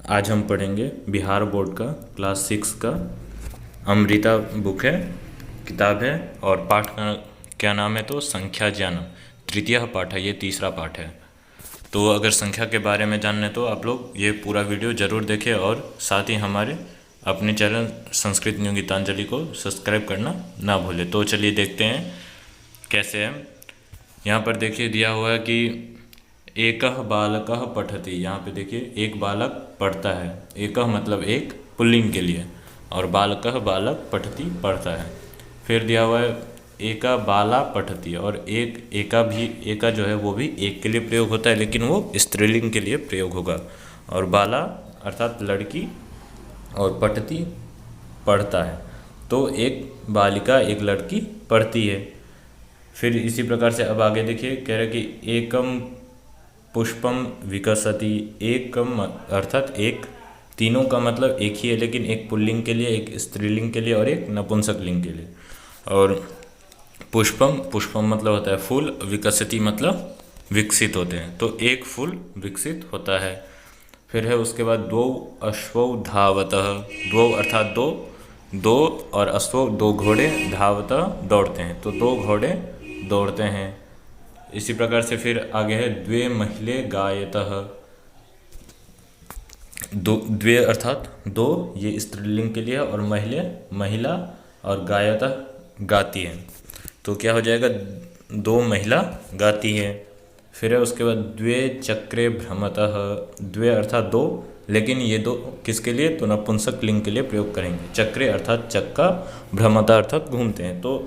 आज हम पढ़ेंगे बिहार बोर्ड का क्लास 6 का अमृता बुक है, किताब है। और पाठ का क्या नाम है तो संख्या ज्ञानम, तृतीय पाठ है, ये तीसरा पाठ है। तो अगर संख्या के बारे में जानना है तो आप लोग ये पूरा वीडियो ज़रूर देखें और साथ ही हमारे अपने चैनल संस्कृत न्यू गीतांजलि को सब्सक्राइब करना ना भूलें। तो चलिए देखते हैं कैसे है। यहाँ पर देखिए दिया हुआ है कि एकह बालकः पठति। यहाँ पे देखिए एक बालक पढ़ता है, एकह मतलब एक पुल्लिंग के लिए, और बालकः बालक पठति पढ़ता है। फिर दिया हुआ है एका बाला पठति, और एक एका भी, एका जो है वो भी एक के लिए प्रयोग होता है लेकिन वो स्त्रीलिंग के लिए प्रयोग होगा। और बाला अर्थात लड़की, और पठति पढ़ता है। तो एक बालिका, एक लड़की पढ़ती है। फिर इसी प्रकार से अब आगे देखिए कह रहे कि एकम पुष्पम विकसति। एकम अर्थात एक, तीनों का मतलब एक ही है लेकिन एक पुल्लिंग के लिए, एक स्त्रीलिंग के लिए और एक नपुंसक लिंग के लिए। और पुष्पम, पुष्पम मतलब होता है फूल, विकसति मतलब विकसित होते हैं, तो एक फूल विकसित होता है। फिर है उसके बाद द्वौ अश्वौ धावतः। द्वौ अर्थात दो, दो, और अश्वौ दो घोड़े, धावतः दौड़ते हैं, तो दो घोड़े दौड़ते हैं। इसी प्रकार से फिर आगे है द्वे महिले गायतः। दो, द्वे अर्थात दो, ये स्त्रीलिंग के लिए, और महिले महिला, और गायतः गाती है, तो क्या हो जाएगा दो महिला गाती है। फिर है उसके बाद द्वे चक्रे भ्रमतः। द्वे अर्थात दो, लेकिन ये दो किसके लिए तो नपुंसक लिंग के लिए प्रयोग करेंगे। चक्रे अर्थात चक्का, भ्रमता अर्थात घूमते हैं, तो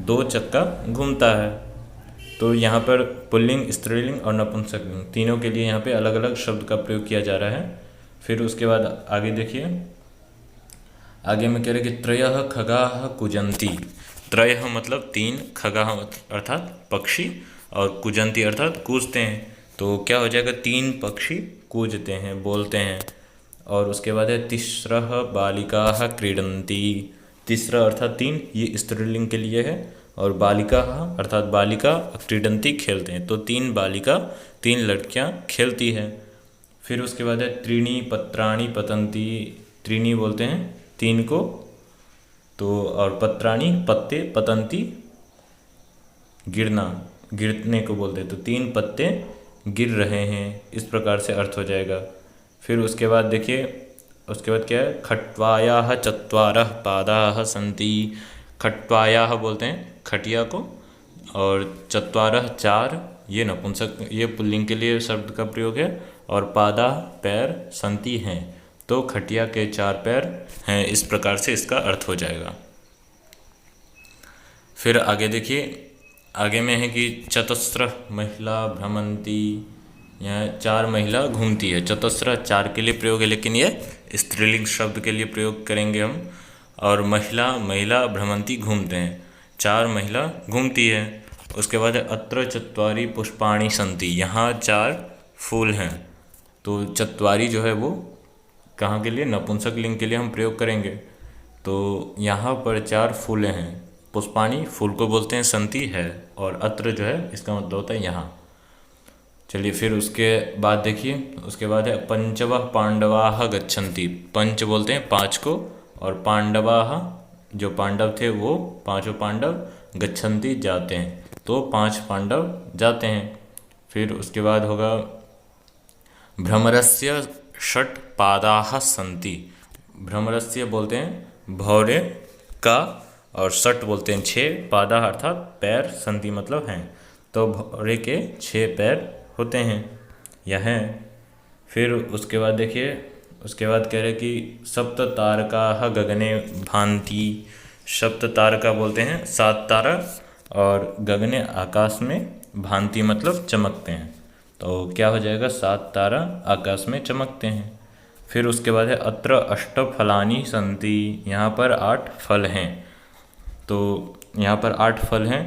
दो चक्का घूमता है। तो यहाँ पर पुल्लिंग, स्त्रीलिंग और नपुंसक लिंग तीनों के लिए यहाँ पे अलग अलग शब्द का प्रयोग किया जा रहा है। फिर उसके बाद आगे देखिए, आगे में कह रहे कि त्रयः खगाः कुजन्ति। त्रयः मतलब तीन, खगाः अर्थात पक्षी, और कुजन्ति अर्थात कूदते हैं, तो क्या हो जाएगा तीन पक्षी कूदते हैं, बोलते हैं। और उसके बाद है तिस्रः बालिकाः क्रीडन्ति। तीसरा अर्थात तीन, ये स्त्रीलिंग के लिए है, और बालिका अर्थात बालिका, क्रीडन्ति खेलते हैं, तो तीन बालिका, तीन लड़कियां खेलती हैं। फिर उसके बाद है त्रीणी पत्राणि पतन्ति। त्रीणी बोलते हैं तीन को, तो और पत्राणि पत्ते, पतन्ति गिरना, गिरने को बोलते हैं, तो तीन पत्ते गिर रहे हैं, इस प्रकार से अर्थ हो जाएगा। फिर उसके बाद देखिए, उसके बाद क्या है खट्वायाः चत्वारः पादाः सन्ति। खट्वायाः बोलते हैं खटिया को, और चत्वारः चार, ये नपुंसक, ये पुल्लिंग के लिए शब्द का प्रयोग है, और पादा पैर, संति हैं, तो खटिया के चार पैर हैं, इस प्रकार से इसका अर्थ हो जाएगा। फिर आगे देखिए, आगे में है कि चतस्रः महिला भ्रमन्ति। यहाँ चार महिला घूमती है। चतस्रः चार के लिए प्रयोग है लेकिन ये स्त्रीलिंग शब्द के लिए प्रयोग करेंगे हम। और महिला, महिला भ्रमन्ति घूमते हैं, चार महिला घूमती है। उसके बाद है अत्र चत्वारि पुष्पाणि सन्ति। यहाँ चार फूल हैं, तो चत्वारी जो है वो कहाँ के लिए, नपुंसक लिंग के लिए हम प्रयोग करेंगे, तो यहाँ पर चार फूलें हैं। पुष्पाणि फूल को बोलते हैं, संति है, और अत्र जो है इसका मतलब होता है यहाँ। चलिए फिर उसके बाद देखिए, उसके बाद है पंचवः पांडवाः गच्छन्ति। पंच बोलते हैं पाँच को, और पांडवाः जो पांडव थे वो पांचों पांडव, गच्छन्ति जाते हैं, तो पांच पांडव जाते हैं। फिर उसके बाद होगा भ्रमरस्य षट् पादाः सन्ति। भ्रमरस्य बोलते हैं भौरे का, और षट बोलते हैं छः, पादा अर्थात पैर, संति मतलब हैं, तो भौरे के छः पैर होते हैं या हैं। फिर उसके बाद देखिए, उसके बाद कह रहे कि सप्त तारकाः गगने भान्ति। सप्त तारका बोलते हैं सात तारा, और गगने आकाश में, भांति मतलब चमकते हैं, तो क्या हो जाएगा सात तारा आकाश में चमकते हैं। फिर उसके बाद है अत्र अष्ट फलानि सन्ति। यहाँ पर 8 फल हैं, तो यहाँ पर 8 फल हैं।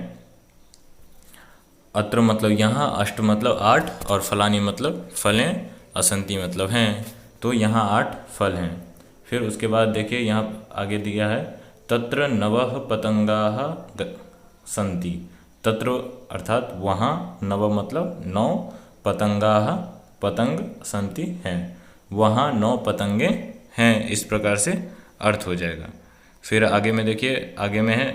अत्र मतलब यहाँ, अष्ट मतलब 8, और फलानि मतलब फलें, असंति मतलब हैं, तो यहाँ 8 फल हैं। फिर उसके बाद देखिए यहाँ आगे दिया है तत्र नवः पतंगाः सन्ति। तत्र अर्थात वहाँ, नव मतलब 9, पतंगाः पतंग सन्ति हैं, वहाँ 9 पतंगे हैं। इस प्रकार से अर्थ हो जाएगा। फिर आगे में देखिए, आगे में है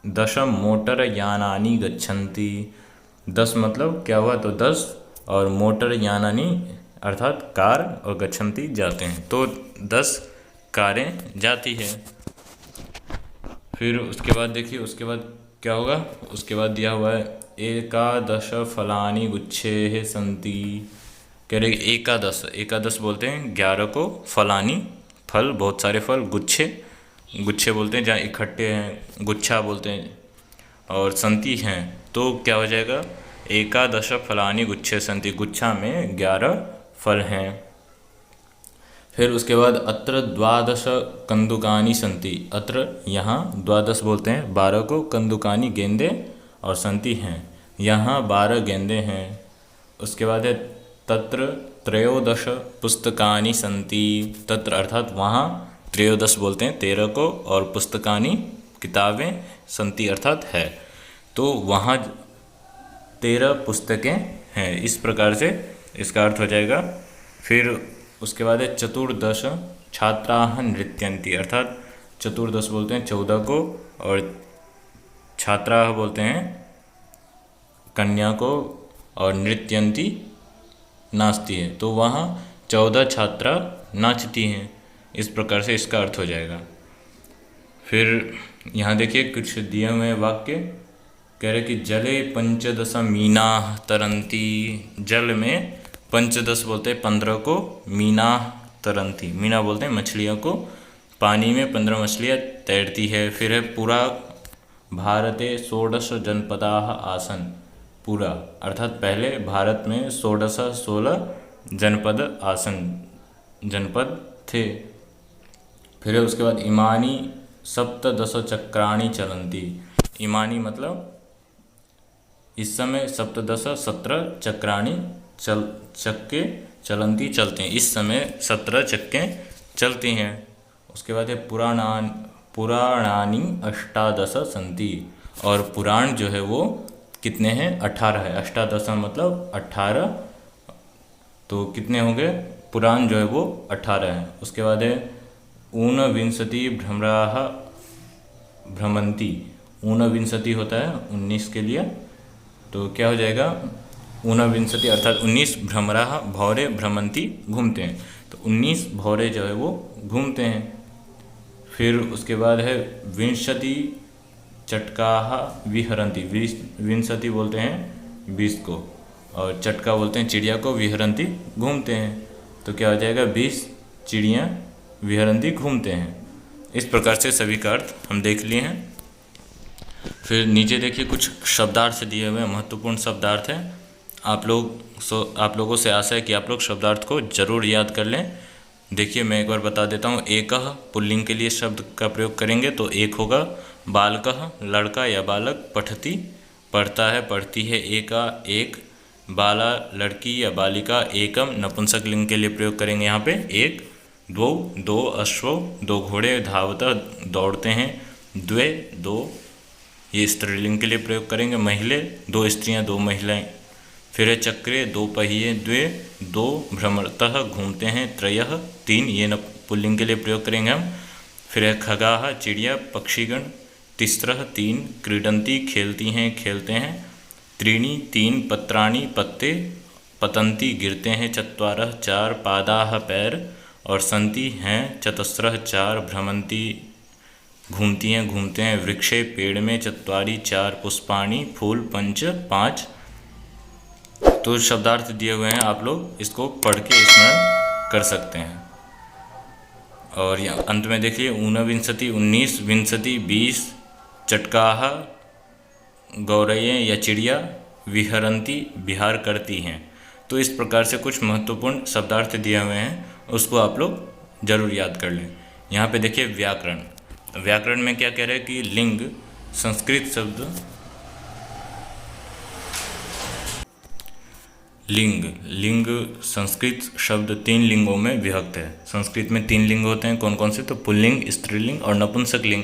10 मोटर यानानि गच्छन्ति। 10 मतलब क्या हुआ, तो 10 और मोटर यानानि अर्थात कार और गच्छन्ति जाते हैं, तो 10 कारें जाती है। फिर उसके बाद देखिए, उसके बाद क्या होगा, उसके बाद दिया हुआ है एकादश फलानि गुच्छे सन्ति। कह रहे एकादश, एकादश बोलते हैं 11 को, फलानी फल, बहुत सारे फल, गुच्छे, गुच्छे बोलते हैं जहाँ इकट्ठे हैं, गुच्छा बोलते हैं, और संति हैं, तो क्या हो जाएगा, एकादश फलानी गुच्छे संति, गुच्छा में 11 फल हैं। फिर उसके बाद अत्र 12 कंदुकानि संति। अत्र यहाँ 12 बोलते हैं 12 को, कंदुकानि गेंदे, और संति हैं, यहाँ 12 गेंदे हैं। उसके बाद है तत्र 13 पुस्तकानि संति। तत्र अर्थात वहाँ, 13 बोलते हैं 13 को, और पुस्तकानि किताबें, संति अर्थात है, तो वहाँ 13 पुस्तकें हैं। इस प्रकार से इसका अर्थ हो जाएगा। फिर उसके बाद है 14 छात्राः नृत्यन्ति। अर्थात 14 बोलते हैं 14 को, और छात्राः बोलते हैं कन्या को, और नृत्यन्ति नाचती है, तो वहाँ 14 छात्रा नाचती हैं। इस प्रकार से इसका अर्थ हो जाएगा। फिर यहाँ देखिए कुछ दिए हुए वाक्य, कह रहे कि जले 15 मीनाः तरन्ति। जल में 15 बोलते हैं 15 को, मीनाः तरन्ति, मीना बोलते हैं मछलियों को, पानी में 15 मछलियाँ तैरती है। फिर है पुरा भारते 16 जनपदाः आसन्। पूरा अर्थात पहले भारत में 16 जनपद आसन, जनपद थे। फिर उसके बाद इमानी 17 चक्राणि चलन्ति। इमानी मतलब इस समय 17 चक्राणि चक्के चलन्ति चलते हैं, इस समय 17 चक्के चलती हैं। उसके बाद है पुराणानि 18 सन्ति। और पुराण जो है वो कितने हैं, 18 है। 18 मतलब 18, तो कितने हो गए, पुराण जो है वो 18 है। उसके बाद है 19 भ्रमराः भ्रमन्ति। 19 होता है 19 के लिए, तो क्या हो जाएगा, 19 अर्थात 19 भ्रमराः भौरे भ्रमन्ति विंशति हैं, तो 19 भौरे जो है वो घूमते हैं। फिर उसके बाद है 20 चटकाः विहरन्ति। 20 बोलते हैं 20 को, और चटका बोलते हैं चिड़िया को, विहरन्ति घूमते हैं, तो क्या हो जाएगा, 20 चिड़ियाँ विहरन्ति घूमते हैं। इस प्रकार से सभी का अर्थ हम देख लिए हैं। फिर नीचे देखिए कुछ शब्दार्थ दिए हुए हैं, महत्वपूर्ण शब्दार्थ हैं। आप लोगों से आशा है कि आप लोग शब्दार्थ को जरूर याद कर लें। देखिए मैं एक बार बता देता हूँ। एकः पुल्लिंग के लिए शब्द का प्रयोग करेंगे तो एक होगा, बालकः लड़का या बालक, पठति पढ़ता है पढ़ती है, एका एक, बाला लड़की या बालिका, एकम नपुंसक लिंग के लिए प्रयोग करेंगे यहाँ पे एक, द्वौ दो, अश्वौ दो घोड़े, धावता दौड़ते हैं, द्वे दो, ये स्त्रीलिंग के लिए प्रयोग करेंगे, महिले दो स्त्रियाँ दो महिलाएं। फिर है चक्रे दो पहिए, द्वे दो, भ्रमरतः घूमते हैं, त्रयः तीन, ये पुल्लिंग के लिए प्रयोग करेंगे हम। फिर है खगाः चिड़िया पक्षीगण, तिस्रः तीन, क्रीडन्ति खेलती हैं खेलते हैं, त्रीणि तीन, पत्राणि पत्ते पतन्ति गिरते हैं, चत्वारः चार, पादाः पैर, और सन्ति हैं चतस्रः चार, भ्रमन्ति घूमती हैं घूमते हैं, वृक्षे पेड़ में, चत्वारि चार, पुष्पाणि फूल, पंच पाँच। तो शब्दार्थ दिए हुए हैं, आप लोग इसको पढ़ के स्मरण कर सकते हैं। और यहाँ अंत में देखिए, ऊनविंशति 19, विंशति 20, चटकाः गौरयें या चिड़िया, विहरन्ति विहार करती हैं। तो इस प्रकार से कुछ महत्वपूर्ण शब्दार्थ दिए हुए हैं, उसको आप लोग जरूर याद कर लें। यहाँ पे देखिए व्याकरण। व्याकरण में क्या कह रहे हैं कि लिंग संस्कृत शब्द, लिंग संस्कृत शब्द 3 लिंगों में विभक्त है। संस्कृत में 3 लिंग होते हैं, कौन कौन से, तो पुल्लिंग, स्त्रीलिंग और नपुंसक लिंग।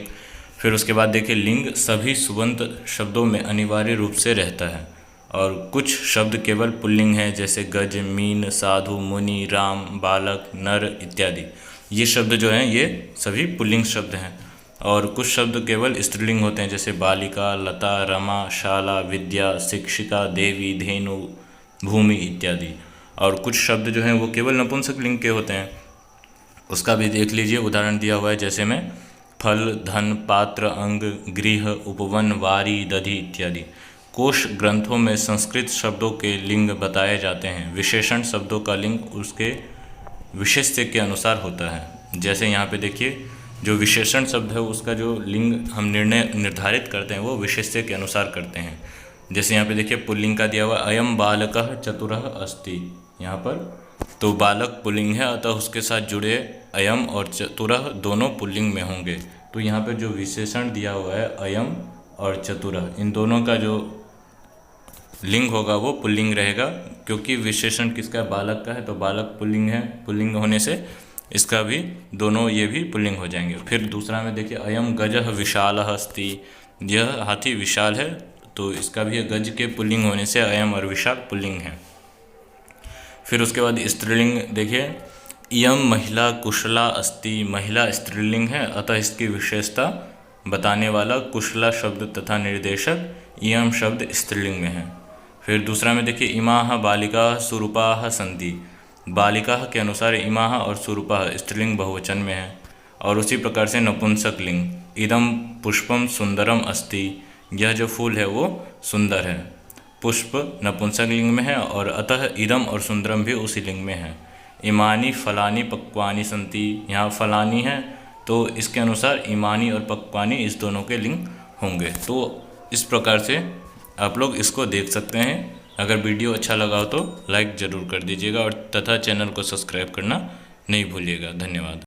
फिर उसके बाद देखिए लिंग सभी सुबंत शब्दों में अनिवार्य रूप से रहता है, और कुछ शब्द केवल पुल्लिंग हैं, जैसे गज, मीन, साधु, मुनि, राम, बालक, नर इत्यादि। ये शब्द जो हैं ये सभी पुल्लिंग शब्द हैं। और कुछ शब्द केवल स्त्रीलिंग होते हैं, जैसे बालिका, लता, रमा, शाला, विद्या, शिक्षिका, देवी, धेनु, भूमि इत्यादि। और कुछ शब्द जो हैं वो केवल नपुंसक लिंग के होते हैं। उसका भी देख लीजिए, उदाहरण दिया हुआ है जैसे में फल, धन, पात्र, अंग, गृह, उपवन, वारी, दधि इत्यादि। कोश ग्रंथों में संस्कृत शब्दों के लिंग बताए जाते हैं। विशेषण शब्दों का लिंग उसके विशेष्य के अनुसार होता है। जैसे यहाँ पे देखिए, जो विशेषण शब्द है उसका जो लिंग हम निर्धारित करते हैं वो विशेष्य के अनुसार करते हैं। जैसे यहाँ पे देखिए पुल्लिंग का दिया हुआ अयम बालकः चतुरः अस्ति, यहाँ पर तो बालक पुल्लिंग है, अतः उसके साथ जुड़े अयम और चतुरः दोनों पुल्लिंग में होंगे। तो यहाँ पे जो विशेषण दिया हुआ है अयम और चतुरः, इन दोनों का जो लिंग होगा वो पुल्लिंग रहेगा, क्योंकि विशेषण किसका है, बालक का है, तो बालक पुल्लिंग है। पुल्लिंग होने से इसका भी दोनों ये भी पुल्लिंग हो जाएंगे। फिर दूसरा में देखिए अयम गजः विशालः अस्ति, यह हाथी विशाल है, तो इसका भी गज के पुल्लिंग होने से अयम और विशाल पुल्लिंग है। फिर उसके बाद स्त्रीलिंग देखिए, इयम महिला कुशला अस्ति, महिला स्त्रीलिंग है, अतः इसकी विशेषता बताने वाला कुशला शब्द तथा निर्देशक इयम शब्द स्त्रीलिंग में है। फिर दूसरा में देखिए इमाः बालिकाः सुरूपाः सन्ति, बालिकाः के अनुसार इमाः और सुरूपाः स्त्रीलिंग बहुवचन में है। और उसी प्रकार से नपुंसक लिंग, इदम पुष्पम सुंदरम अस्ति, यह जो फूल है वो सुंदर है, पुष्प नपुंसक लिंग में है, और अतः इदम और सुंदरम भी उसी लिंग में है। इमानी फलानी पक्वानि सन्ति, यहाँ फलानी है तो इसके अनुसार इमानी और पक्वानी इस दोनों के लिंग होंगे। तो इस प्रकार से आप लोग इसको देख सकते हैं। अगर वीडियो अच्छा लगा हो तो लाइक ज़रूर कर दीजिएगा और तथा चैनल को सब्सक्राइब करना नहीं भूलिएगा। धन्यवाद।